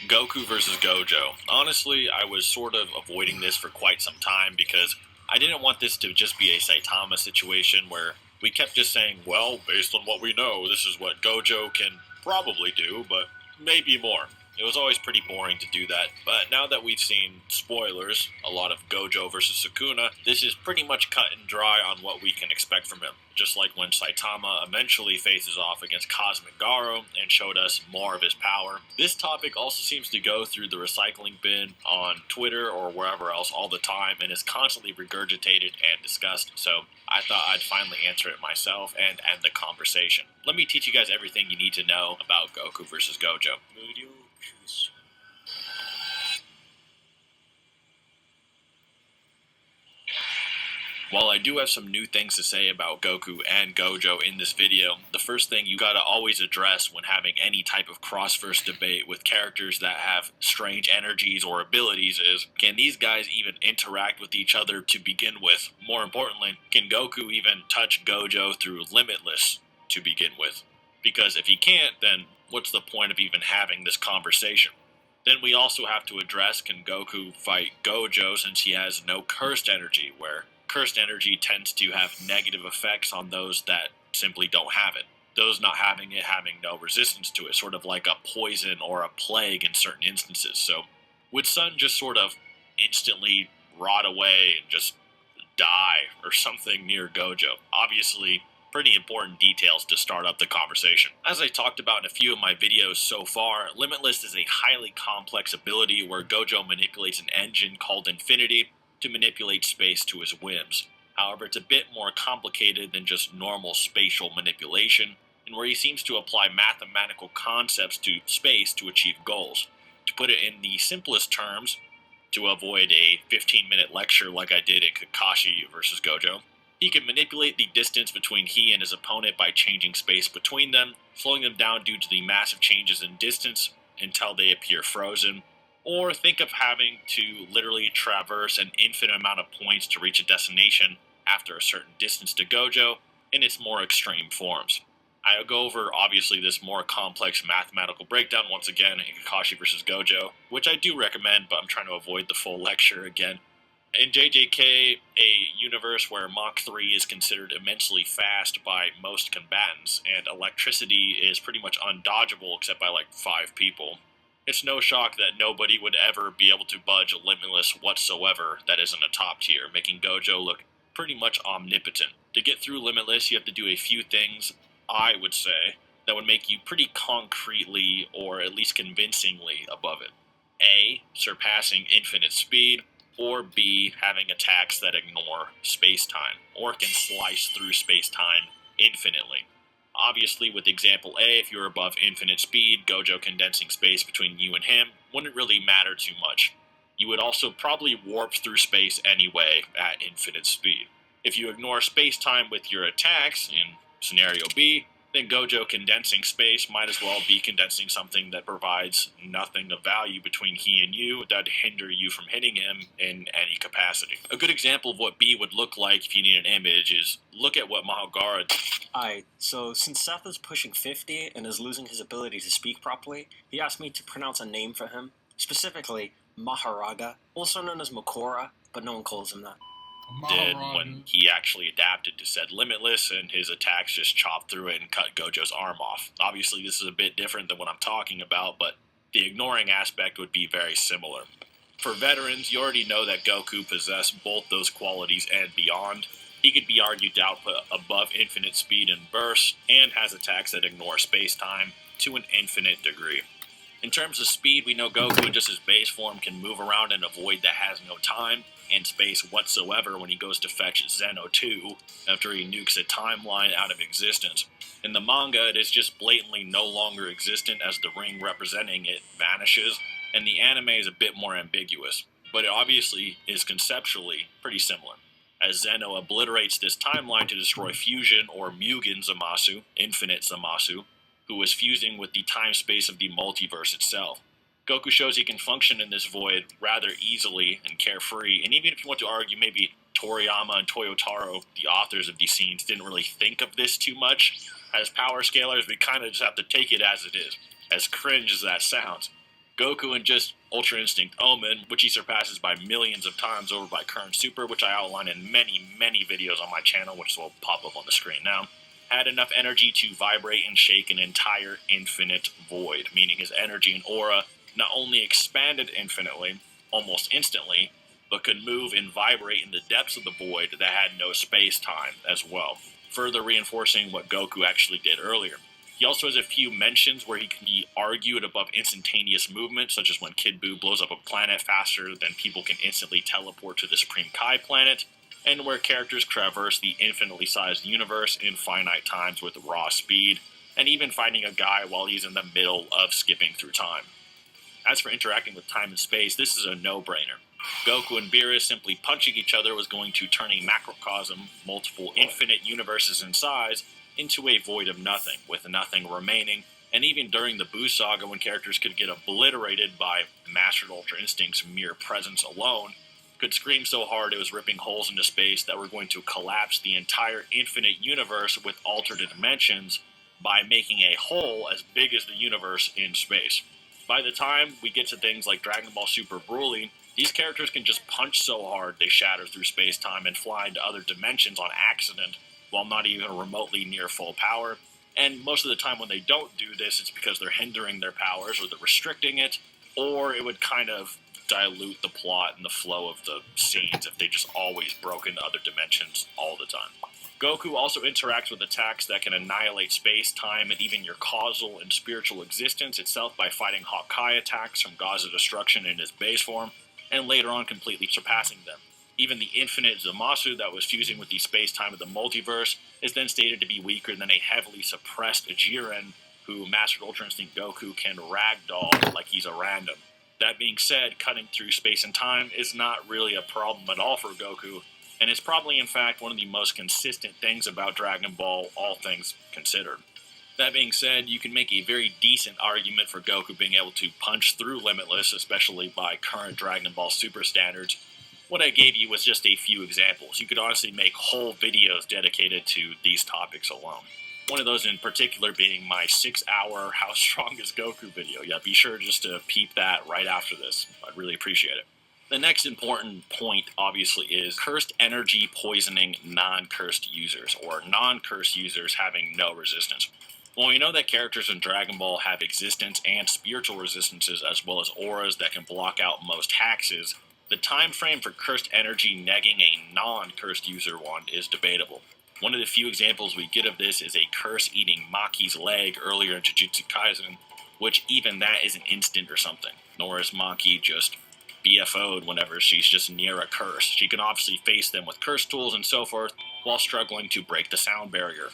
Goku versus Gojo. Honestly, I was sort of avoiding this for quite some time because I didn't want this to just be a Saitama situation where we kept just saying, well, based on what we know, this is what Gojo can probably do, but maybe more. It was always pretty boring to do that, but now that we've seen spoilers, a lot of Gojo versus Sukuna, this is pretty much cut and dry on what we can expect from him. Just like when Saitama eventually faces off against Cosmic Garo and showed us more of his power. This topic also seems to go through the recycling bin on Twitter or wherever else all the time and is constantly regurgitated and discussed, so I thought I'd finally answer it myself and end the conversation. Let me teach you guys everything you need to know about Goku versus Gojo. While I do have some new things to say about Goku and Gojo in this video, the first thing you gotta always address when having any type of cross-verse debate with characters that have strange energies or abilities is, can these guys even interact with each other to begin with? More importantly, can Goku even touch Gojo through Limitless to begin with? Because if he can't, then what's the point of even having this conversation? Then we also have to address, can Goku fight Gojo since he has no cursed energy, where cursed energy tends to have negative effects on those that simply don't have it. Those not having it having no resistance to it, sort of like a poison or a plague in certain instances. So would Sun just sort of instantly rot away and just die or something near Gojo? Obviously, pretty important details to start up the conversation. As I talked about in a few of my videos so far, Limitless is a highly complex ability where Gojo manipulates an engine called Infinity to manipulate space to his whims. However, it's a bit more complicated than just normal spatial manipulation, and where he seems to apply mathematical concepts to space to achieve goals. To put it in the simplest terms, to avoid a 15-minute lecture like I did in Kakashi vs. Gojo, he can manipulate the distance between he and his opponent by changing space between them, slowing them down due to the massive changes in distance until they appear frozen, or think of having to literally traverse an infinite amount of points to reach a destination after a certain distance to Gojo in its more extreme forms. I'll go over, obviously, this more complex mathematical breakdown once again in Kakashi vs. Gojo, which I do recommend, but I'm trying to avoid the full lecture again. In JJK, a universe where Mach 3 is considered immensely fast by most combatants, and electricity is pretty much undodgeable except by like 5 people, it's no shock that nobody would ever be able to budge Limitless whatsoever that isn't a top tier, making Gojo look pretty much omnipotent. To get through Limitless, you have to do a few things, I would say, that would make you pretty concretely, or at least convincingly, above it. A, surpassing infinite speed, or B, having attacks that ignore space-time, or can slice through space-time infinitely. Obviously, with example A, if you're above infinite speed, Gojo condensing space between you and him wouldn't really matter too much. You would also probably warp through space anyway at infinite speed. If you ignore space-time with your attacks, in scenario B, then Gojo condensing space might as well be condensing something that provides nothing of value between he and you that would hinder you from hitting him in any capacity. A good example of what B would look like if you need an image is look at what Mahogara. Alright, so since Seth is pushing 50 and is losing his ability to speak properly, he asked me to pronounce a name for him, specifically Maharaga, also known as Makora, but no one calls him that. Did when he actually adapted to said Limitless and his attacks just chopped through it and cut Gojo's arm off. Obviously this is a bit different than what I'm talking about, but the ignoring aspect would be very similar. For veterans, you already know that Goku possessed both those qualities and beyond. He could be argued to output above infinite speed and burst, and has attacks that ignore space-time to an infinite degree. In terms of speed, we know Goku in just his base form can move around in a void that has no time and space whatsoever when he goes to fetch Zeno 2 after he nukes a timeline out of existence. In the manga, it is just blatantly no longer existent as the ring representing it vanishes, and the anime is a bit more ambiguous, but it obviously is conceptually pretty similar, as Zeno obliterates this timeline to destroy Fusion or Mugen Zamasu, Infinite Zamasu, who was fusing with the time-space of the multiverse itself. Goku shows he can function in this void rather easily and carefree, and even if you want to argue maybe Toriyama and Toyotaro, the authors of these scenes, didn't really think of this too much, as power scalers, we kind of just have to take it as it is, as cringe as that sounds. Goku and just Ultra Instinct Omen, which he surpasses by millions of times over by current Super, which I outline in many, many videos on my channel, which will pop up on the screen now, had enough energy to vibrate and shake an entire infinite void, meaning his energy and aura not only expanded infinitely, almost instantly, but could move and vibrate in the depths of the void that had no space-time as well, further reinforcing what Goku actually did earlier. He also has a few mentions where he can be argued above instantaneous movement, such as when Kid Buu blows up a planet faster than people can instantly teleport to the Supreme Kai planet, and where characters traverse the infinitely sized universe in finite times with raw speed, and even finding a guy while he's in the middle of skipping through time. As for interacting with time and space, this is a no-brainer. Goku and Beerus simply punching each other was going to turn a macrocosm, multiple infinite universes in size, into a void of nothing, with nothing remaining, and even during the Buu Saga when characters could get obliterated by Mastered Ultra Instinct's mere presence alone, could scream so hard it was ripping holes into space that were going to collapse the entire infinite universe with alternate dimensions by making a hole as big as the universe in space. By the time we get to things like Dragon Ball Super Broly, these characters can just punch so hard they shatter through space-time and fly into other dimensions on accident while not even remotely near full power. And most of the time when they don't do this, it's because they're hindering their powers or they're restricting it, or it would kind of dilute the plot and the flow of the scenes if they just always broke into other dimensions all the time. Goku also interacts with attacks that can annihilate space, time, and even your causal and spiritual existence itself by fighting Hawkeye attacks from Gods of Destruction in his base form, and later on completely surpassing them. Even the infinite Zamasu that was fusing with the space-time of the multiverse is then stated to be weaker than a heavily suppressed Jiren, who Mastered Ultra Instinct Goku can ragdoll like he's a random. That being said, cutting through space and time is not really a problem at all for Goku, and it's probably in fact one of the most consistent things about Dragon Ball, all things considered. That being said, you can make a very decent argument for Goku being able to punch through Limitless, especially by current Dragon Ball Super standards. What I gave you was just a few examples. You could honestly make whole videos dedicated to these topics alone. One of those in particular being my 6-hour How Strong is Goku video. Yeah, be sure just to peep that right after this. I'd really appreciate it. The next important point, obviously, is cursed energy poisoning non-cursed users, or non-cursed users having no resistance. Well, we know that characters in Dragon Ball have existence and spiritual resistances, as well as auras that can block out most hexes. The time frame for cursed energy negging a non-cursed user one is debatable. One of the few examples we get of this is a curse eating Maki's leg earlier in Jujutsu Kaisen, which even that is an instant or something, nor is Maki just BFO'd whenever she's just near a curse. She can obviously face them with curse tools and so forth while struggling to break the sound barrier,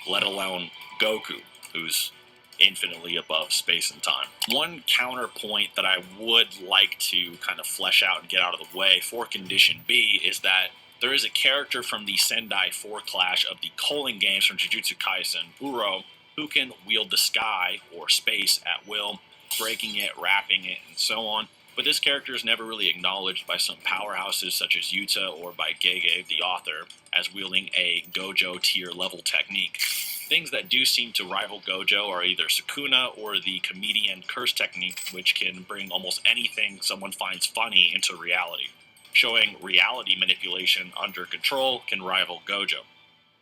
let alone Goku, who's infinitely above space and time. One counterpoint that I would like to kind of flesh out and get out of the way for Condition B is that there is a character from the Sendai 4 Clash of the Culling games from Jujutsu Kaisen, Uro, who can wield the sky or space at will, breaking it, wrapping it, and so on. But this character is never really acknowledged by some powerhouses such as Yuta or by Gege, the author, as wielding a Gojo tier level technique. Things that do seem to rival Gojo are either Sukuna or the comedian curse technique, which can bring almost anything someone finds funny into reality. Showing reality manipulation under control can rival Gojo.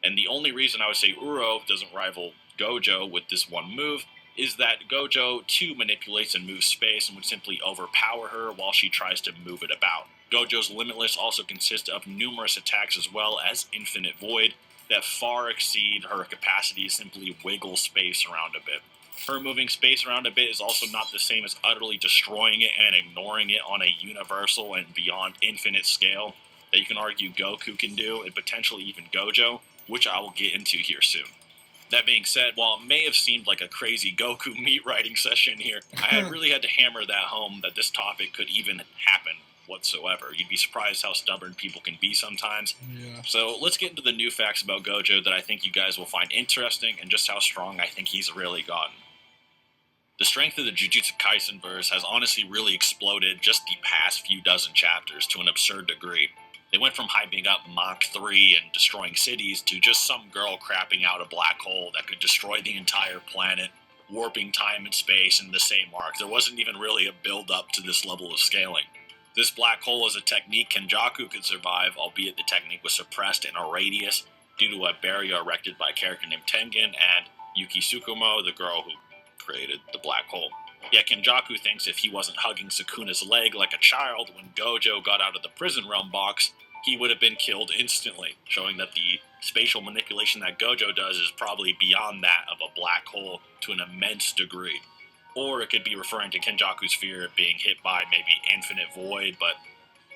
And the only reason I would say Uro doesn't rival Gojo with this one move is that Gojo too manipulates and moves space and would simply overpower her while she tries to move it about. Gojo's Limitless also consists of numerous attacks as well as Infinite Void that far exceed her capacity to simply wiggle space around a bit. Her moving space around a bit is also not the same as utterly destroying it and ignoring it on a universal and beyond infinite scale that you can argue Goku can do, and potentially even Gojo, which I will get into here soon. That being said, while it may have seemed like a crazy Goku meat writing session here, I really had to hammer that home that this topic could even happen whatsoever. You'd be surprised how stubborn people can be sometimes. Yeah. So let's get into the new facts about Gojo that I think you guys will find interesting and just how strong I think he's really gotten. The strength of the Jujutsu Kaisen verse has honestly really exploded just the past few dozen chapters to an absurd degree. They went from hyping up Mach 3 and destroying cities to just some girl crapping out a black hole that could destroy the entire planet, warping time and space in the same arc. There wasn't even really a build-up to this level of scaling. This black hole is a technique Kenjaku could survive, albeit the technique was suppressed in a radius due to a barrier erected by a character named Tengen and Yuki Tsukumo, the girl who created the black hole. Yet Kenjaku thinks if he wasn't hugging Sukuna's leg like a child when Gojo got out of the prison realm box, he would have been killed instantly, showing that the spatial manipulation that Gojo does is probably beyond that of a black hole to an immense degree. Or it could be referring to Kenjaku's fear of being hit by maybe infinite void, but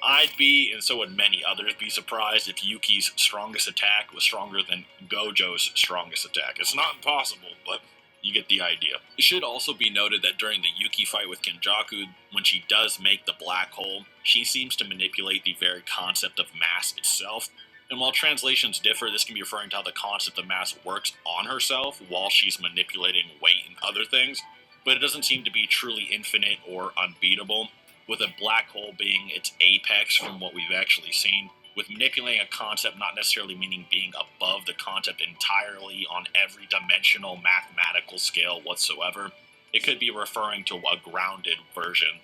I'd be, and so would many others, be surprised if Yuki's strongest attack was stronger than Gojo's strongest attack. It's not impossible, but you get the idea. It should also be noted that during the Yuki fight with Kenjaku, when she does make the black hole, she seems to manipulate the very concept of mass itself. And while translations differ, this can be referring to how the concept of mass works on herself while she's manipulating weight and other things, but it doesn't seem to be truly infinite or unbeatable, with a black hole being its apex from what we've actually seen, with manipulating a concept not necessarily meaning being above the concept entirely on every dimensional mathematical scale whatsoever. It could be referring to a grounded version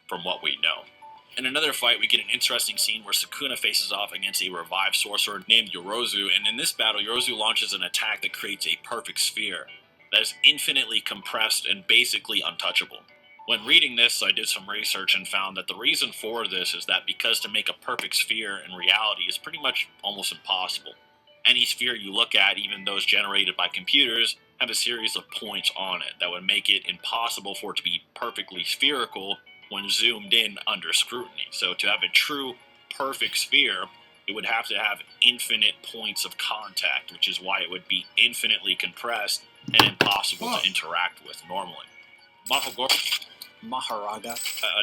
from what we know. In another fight, we get an interesting scene where Sukuna faces off against a revived sorcerer named Yorozu, and in this battle, Yorozu launches an attack that creates a perfect sphere that is infinitely compressed and basically untouchable. When reading this, I did some research and found that the reason for this is that because to make a perfect sphere in reality is pretty much almost impossible. Any sphere you look at, even those generated by computers, have a series of points on it that would make it impossible for it to be perfectly spherical when zoomed in under scrutiny. So to have a true perfect sphere, it would have to have infinite points of contact, which is why it would be infinitely compressed and impossible to interact with normally. Maharaga,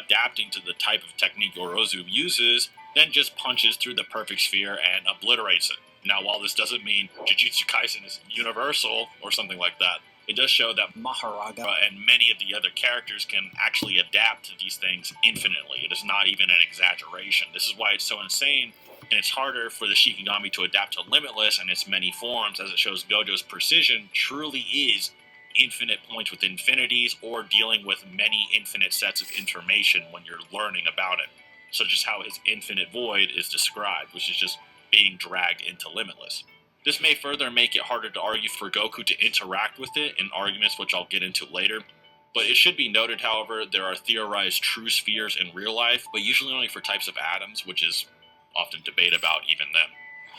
adapting to the type of technique Yorozu uses, then just punches through the perfect sphere and obliterates it. Now, while this doesn't mean Jujutsu Kaisen is universal or something like that, it does show that Maharaga and many of the other characters can actually adapt to these things infinitely. It is not even an exaggeration. This is why it's so insane, and it's harder for the Shikigami to adapt to Limitless and its many forms, as it shows Gojo's precision truly is infinite points with infinities, or dealing with many infinite sets of information when you're learning about it, such as how his infinite void is described, which is just being dragged into Limitless. This may further make it harder to argue for Goku to interact with it in arguments which I'll get into later, but it should be noted, however, there are theorized true spheres in real life, but usually only for types of atoms, which is often debated about even then.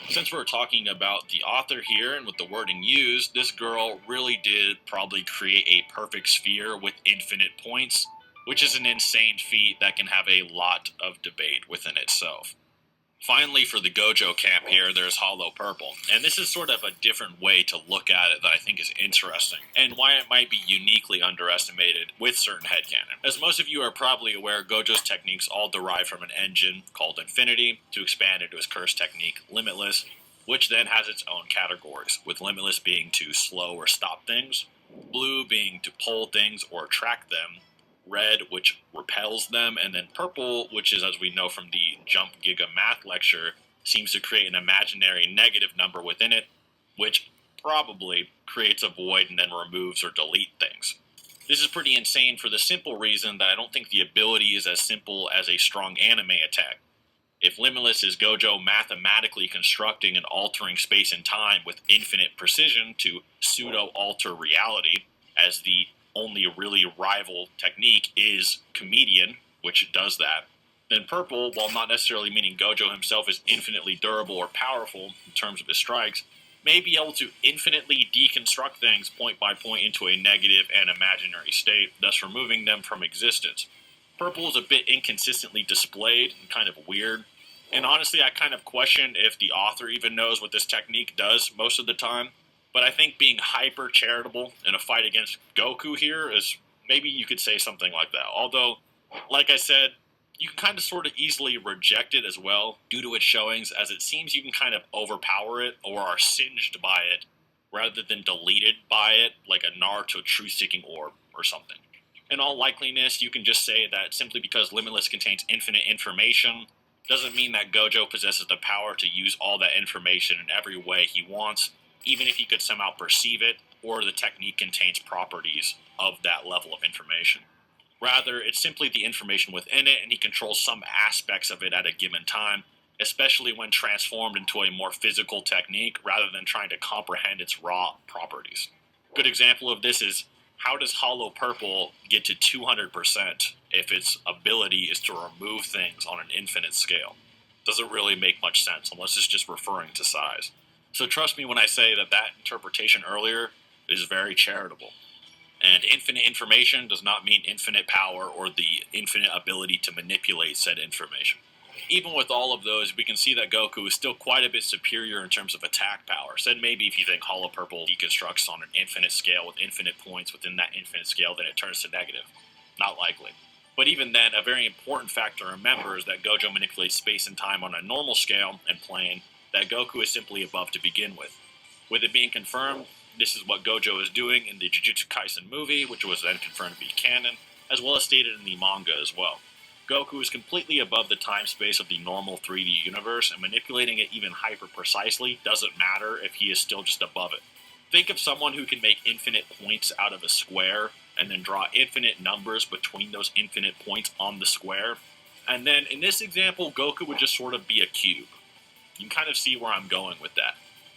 Since we're talking about the author here and with the wording used, this girl really did probably create a perfect sphere with infinite points, which is an insane feat that can have a lot of debate within itself. Finally, for the Gojo camp here, there's Hollow Purple, and this is sort of a different way to look at it that I think is interesting, and why it might be uniquely underestimated with certain headcanon. As most of you are probably aware, Gojo's techniques all derive from an engine called Infinity, to expand into his curse technique, Limitless, which then has its own categories, with Limitless being to slow or stop things, Blue being to pull things or attract them, Red, which repels them, and then Purple, which is, as we know from the Jump Giga Math lecture, seems to create an imaginary negative number within it, which probably creates a void and then removes or deletes things. This is pretty insane for the simple reason that I don't think the ability is as simple as a strong anime attack. If Limitless is Gojo mathematically constructing and altering space and time with infinite precision to pseudo-alter reality, as the only really rival technique is Comedian, which does that, then Purple, while not necessarily meaning Gojo himself is infinitely durable or powerful in terms of his strikes, may be able to infinitely deconstruct things point by point into a negative and imaginary state, thus removing them from existence. Purple is a bit inconsistently displayed and kind of weird, and honestly I kind of question if the author even knows what this technique does most of the time. But I think being hyper-charitable in a fight against Goku here is, maybe you could say something like that. Although, like I said, you can kind of sort of easily reject it as well due to its showings, as it seems you can kind of overpower it or are singed by it rather than deleted by it, like a Naruto truth-seeking orb or something. In all likeliness, you can just say that simply because Limitless contains infinite information doesn't mean that Gojo possesses the power to use all that information in every way he wants, even if he could somehow perceive it or the technique contains properties of that level of information. Rather, it's simply the information within it, and he controls some aspects of it at a given time, especially when transformed into a more physical technique rather than trying to comprehend its raw properties. A good example of this is, how does Hollow Purple get to 200% if its ability is to remove things on an infinite scale? Doesn't really make much sense unless it's just referring to size. So trust me when I say that interpretation earlier is very charitable. And infinite information does not mean infinite power or the infinite ability to manipulate said information. Even with all of those, we can see that Goku is still quite a bit superior in terms of attack power. Said maybe if you think Hollow Purple deconstructs on an infinite scale with infinite points within that infinite scale, then it turns to negative. Not likely. But even then, a very important factor to remember is that Gojo manipulates space and time on a normal scale and plane that Goku is simply above to begin with. With it being confirmed, this is what Gojo is doing in the Jujutsu Kaisen movie, which was then confirmed to be canon, as well as stated in the manga as well. Goku is completely above the time-space of the normal 3D universe, and manipulating it even hyper-precisely doesn't matter if he is still just above it. Think of someone who can make infinite points out of a square, and then draw infinite numbers between those infinite points on the square. And then, in this example, Goku would just sort of be a cube. You can kind of see where I'm going with that.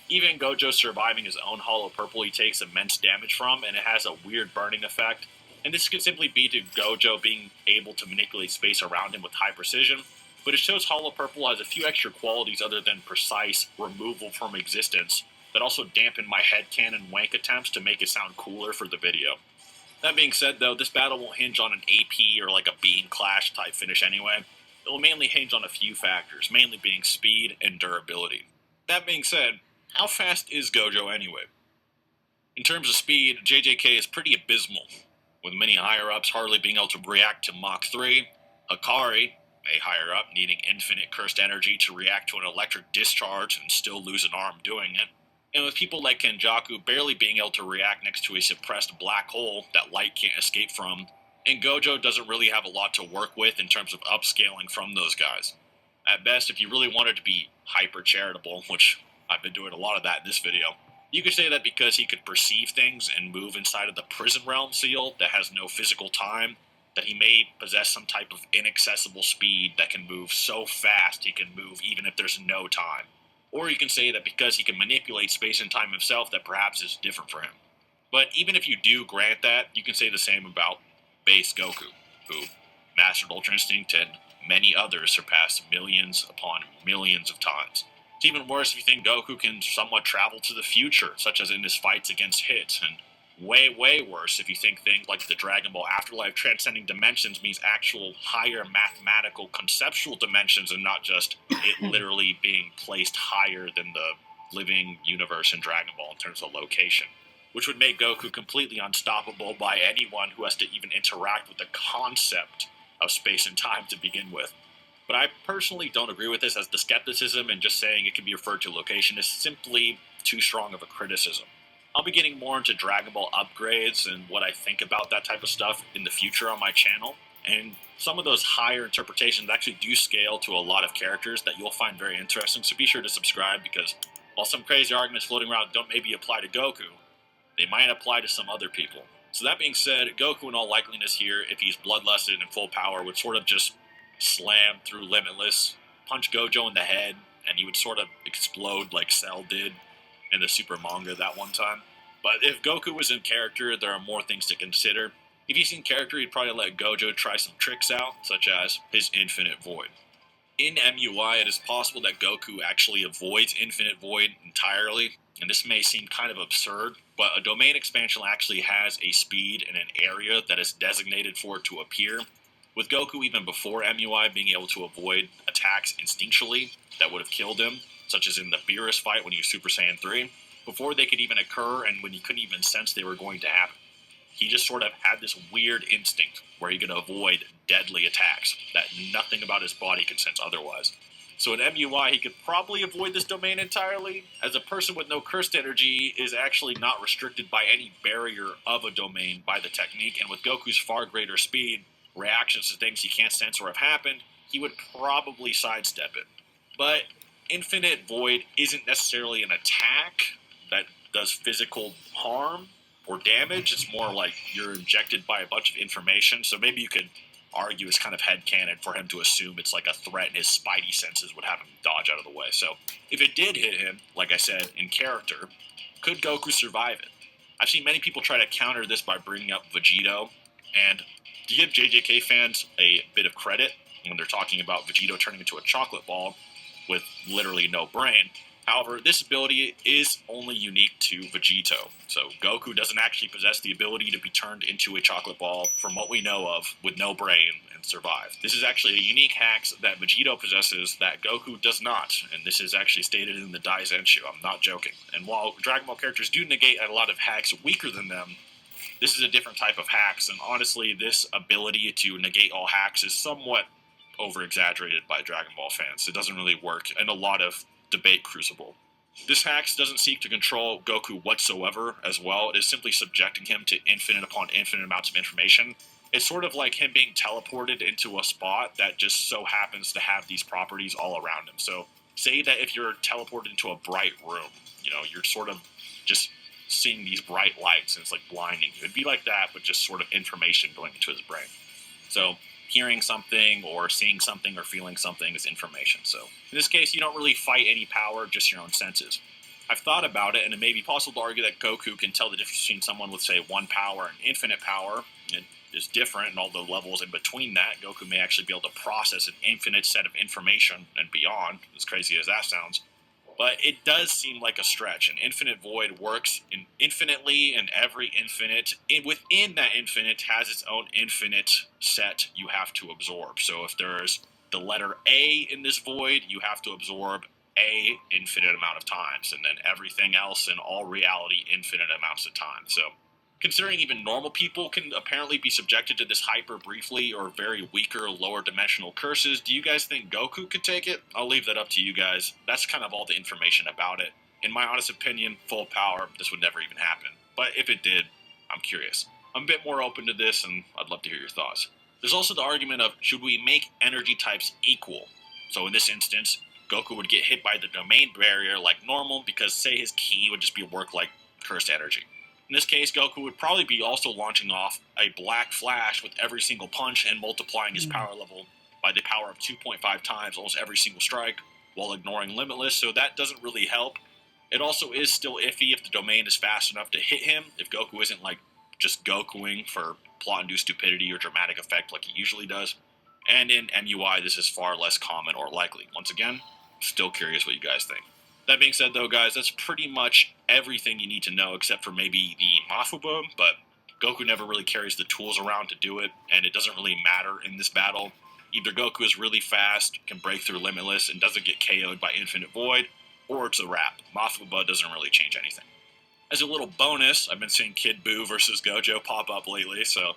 Even Gojo surviving his own Hollow Purple he takes immense damage from, and it has a weird burning effect. And this could simply be to Gojo being able to manipulate space around him with high precision, but it shows Hollow Purple has a few extra qualities other than precise removal from existence that also dampen my headcanon wank attempts to make it sound cooler for the video. That being said though, this battle won't hinge on an AP or like a beam clash type finish anyway. It will mainly hinge on a few factors, mainly being speed and durability. That being said, how fast is Gojo anyway? In terms of speed, JJK is pretty abysmal, with many higher-ups hardly being able to react to Mach 3, Hikari, a higher-up needing infinite cursed energy to react to an electric discharge and still lose an arm doing it, and with people like Kenjaku barely being able to react next to a suppressed black hole that light can't escape from, and Gojo doesn't really have a lot to work with in terms of upscaling from those guys. At best, if you really wanted to be hyper-charitable, which I've been doing a lot of that in this video, you could say that because he could perceive things and move inside of the prison realm seal that has no physical time, that he may possess some type of inaccessible speed that can move so fast he can move even if there's no time. Or you can say that because he can manipulate space and time himself, that perhaps is different for him. But even if you do grant that, you can say the same about base Goku, who mastered Ultra Instinct and many others surpassed millions upon millions of times. It's even worse if you think Goku can somewhat travel to the future, such as in his fights against Hit, and way, way worse if you think things like the Dragon Ball Afterlife transcending dimensions means actual higher mathematical conceptual dimensions and not just it literally being placed higher than the living universe in Dragon Ball in terms of location, which would make Goku completely unstoppable by anyone who has to even interact with the concept of space and time to begin with. But I personally don't agree with this, as the skepticism and just saying it can be referred to location is simply too strong of a criticism. I'll be getting more into Dragon Ball upgrades and what I think about that type of stuff in the future on my channel, and some of those higher interpretations actually do scale to a lot of characters that you'll find very interesting, so be sure to subscribe, because while some crazy arguments floating around don't maybe apply to Goku, they might apply to some other people. So that being said, Goku in all likeliness here, if he's bloodlusted and full power, would sort of just slam through Limitless, punch Gojo in the head, and he would sort of explode like Cell did in the Super manga that one time. But if Goku was in character, there are more things to consider. If he's in character, he'd probably let Gojo try some tricks out, such as his Infinite Void. In MUI, it is possible that Goku actually avoids Infinite Void entirely, and this may seem kind of absurd, but a domain expansion actually has a speed and an area that is designated for it to appear. With Goku even before MUI being able to avoid attacks instinctually that would have killed him, such as in the Beerus fight when he was Super Saiyan 3, before they could even occur and when he couldn't even sense they were going to happen. He just sort of had this weird instinct where he could avoid deadly attacks that nothing about his body could sense otherwise. So in MUI, he could probably avoid this domain entirely, as a person with no cursed energy is actually not restricted by any barrier of a domain by the technique, and with Goku's far greater speed, reactions to things he can't sense or have happened, he would probably sidestep it. But Infinite Void isn't necessarily an attack that does physical harm. or damage. It's more like you're injected by a bunch of information. So maybe you could argue it's kind of headcanon for him to assume it's like a threat and his spidey senses would have him dodge out of the way. So if it did hit him, like I said, in character, could Goku survive it? I've seen many people try to counter this by bringing up Vegito, and to give JJK fans a bit of credit when they're talking about Vegito turning into a chocolate ball with literally no brain. However, this ability is only unique to Vegito, so Goku doesn't actually possess the ability to be turned into a chocolate ball, from what we know of, with no brain and survive. This is actually a unique hack that Vegito possesses that Goku does not, and this is actually stated in the Daizenshu. I'm not joking. And while Dragon Ball characters do negate a lot of hacks weaker than them, this is a different type of hacks, and honestly, this ability to negate all hacks is somewhat over-exaggerated by Dragon Ball fans. It doesn't really work in a lot of debate crucible. This hacks doesn't seek to control Goku whatsoever as well. It is simply subjecting him to infinite upon infinite amounts of information. It's sort of like him being teleported into a spot that just so happens to have these properties all around him. So say that if you're teleported into a bright room, you're sort of just seeing these bright lights and it's like blinding you. It'd be like that, but just sort of information going into his brain. So hearing something or seeing something or feeling something is information. So in this case, you don't really fight any power, just your own senses. I've thought about it, and it may be possible to argue that Goku can tell the difference between someone with, say, 1 power and infinite power. It is different, and all the levels in between that, Goku may actually be able to process an infinite set of information and beyond, as crazy as that sounds. But it does seem like a stretch. An infinite void works infinitely, and every infinite within that infinite has its own infinite set you have to absorb. So if there's the letter A in this void, you have to absorb A infinite amount of times, and then everything else in all reality infinite amounts of time. So considering even normal people can apparently be subjected to this hyper briefly or very weaker lower dimensional curses, do you guys think Goku could take it? I'll leave that up to you guys. That's kind of all the information about it. In my honest opinion, full power, this would never even happen. But if it did, I'm curious. I'm a bit more open to this, and I'd love to hear your thoughts. There's also the argument of, should we make energy types equal? So in this instance, Goku would get hit by the domain barrier like normal because, say, his ki would just be work like cursed energy. In this case, Goku would probably be also launching off a black flash with every single punch and multiplying his power level by the power of 2.5 times almost every single strike while ignoring Limitless, so that doesn't really help. It also is still iffy if the domain is fast enough to hit him, if Goku isn't like just Gokuing for plot-induced stupidity or dramatic effect like he usually does. And in MUI, this is far less common or likely. Once again, still curious what you guys think. That being said, though, guys, that's pretty much everything you need to know except for maybe the Mafuba, but Goku never really carries the tools around to do it, and it doesn't really matter in this battle. Either Goku is really fast, can break through Limitless, and doesn't get KO'd by Infinite Void, or it's a wrap. Mafuba doesn't really change anything. As a little bonus, I've been seeing Kid Buu versus Gojo pop up lately, so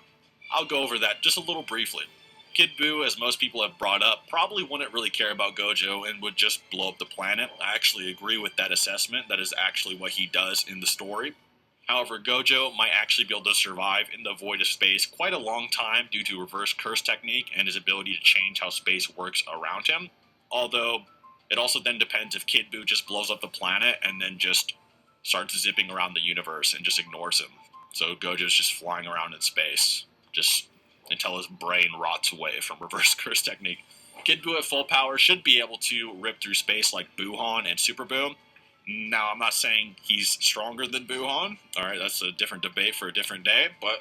I'll go over that just a little briefly. Kid Buu, as most people have brought up, probably wouldn't really care about Gojo and would just blow up the planet. I actually agree with that assessment. That is actually what he does in the story. However, Gojo might actually be able to survive in the void of space quite a long time due to reverse curse technique and his ability to change how space works around him. Although, it also then depends if Kid Buu just blows up the planet and then just starts zipping around the universe and just ignores him. So Gojo's just flying around in space, just until his brain rots away from reverse curse technique. Kid Buu at full power should be able to rip through space like Buuhan and Super Buu. Now, I'm not saying he's stronger than Buuhan. Alright, that's a different debate for a different day, but,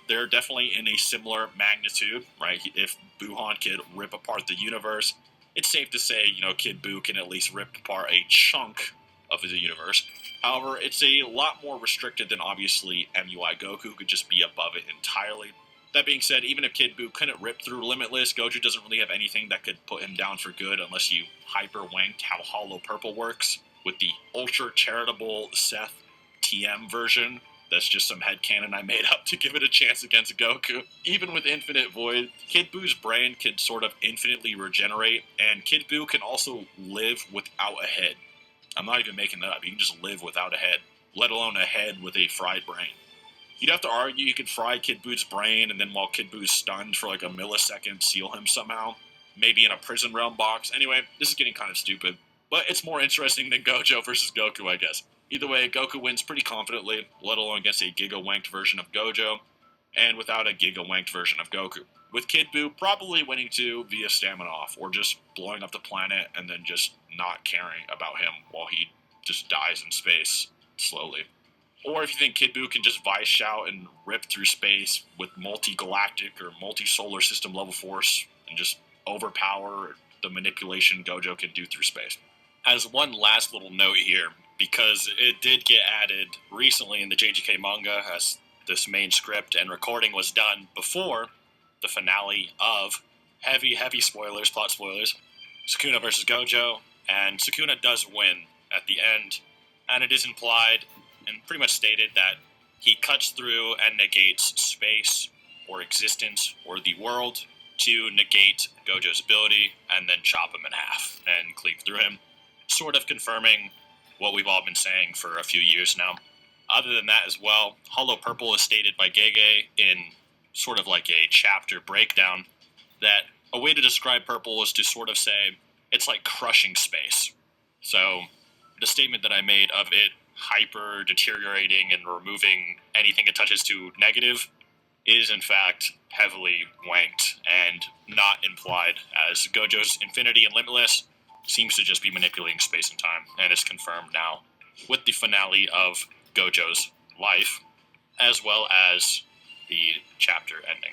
they're definitely in a similar magnitude, right? If Buuhan could rip apart the universe, it's safe to say, Kid Buu can at least rip apart a chunk of the universe. However, it's a lot more restricted than obviously MUI Goku could just be above it entirely. That being said, even if Kid Buu couldn't rip through Limitless, Gojo doesn't really have anything that could put him down for good unless you hyper-wanked how Hollow Purple works with the ultra-charitable Seth TM version. That's just some headcanon I made up to give it a chance against Goku. Even with Infinite Void, Kid Buu's brain could sort of infinitely regenerate, and Kid Buu can also live without a head. I'm not even making that up. He can just live without a head, let alone a head with a fried brain. You'd have to argue you could fry Kid Buu's brain, and then while Kid Buu's stunned for like a millisecond, seal him somehow. Maybe in a prison realm box. Anyway, this is getting kind of stupid. But it's more interesting than Gojo versus Goku, I guess. Either way, Goku wins pretty confidently, let alone against a giga-wanked version of Gojo, and without a giga-wanked version of Goku. With Kid Buu probably winning too via stamina off, or just blowing up the planet and then just not caring about him while he just dies in space slowly. Or if you think Kid Buu can just vice shout and rip through space with multi-galactic or multi-solar system level force and just overpower the manipulation Gojo can do through space. As one last little note here, because it did get added recently in the JJK manga as this main script and recording was done before the finale of heavy spoilers, plot spoilers, Sukuna versus Gojo, and Sukuna does win at the end, and it is implied and pretty much stated that he cuts through and negates space or existence or the world to negate Gojo's ability and then chop him in half and cleave through him, sort of confirming what we've all been saying for a few years now. Other than that as well, Hollow Purple is stated by Gege in sort of like a chapter breakdown that a way to describe purple is to sort of say it's like crushing space. So the statement that I made of it hyper deteriorating and removing anything it touches to negative is in fact heavily wanked and not implied, as Gojo's Infinity and Limitless seems to just be manipulating space and time, and is confirmed now with the finale of Gojo's life, as well as the chapter ending.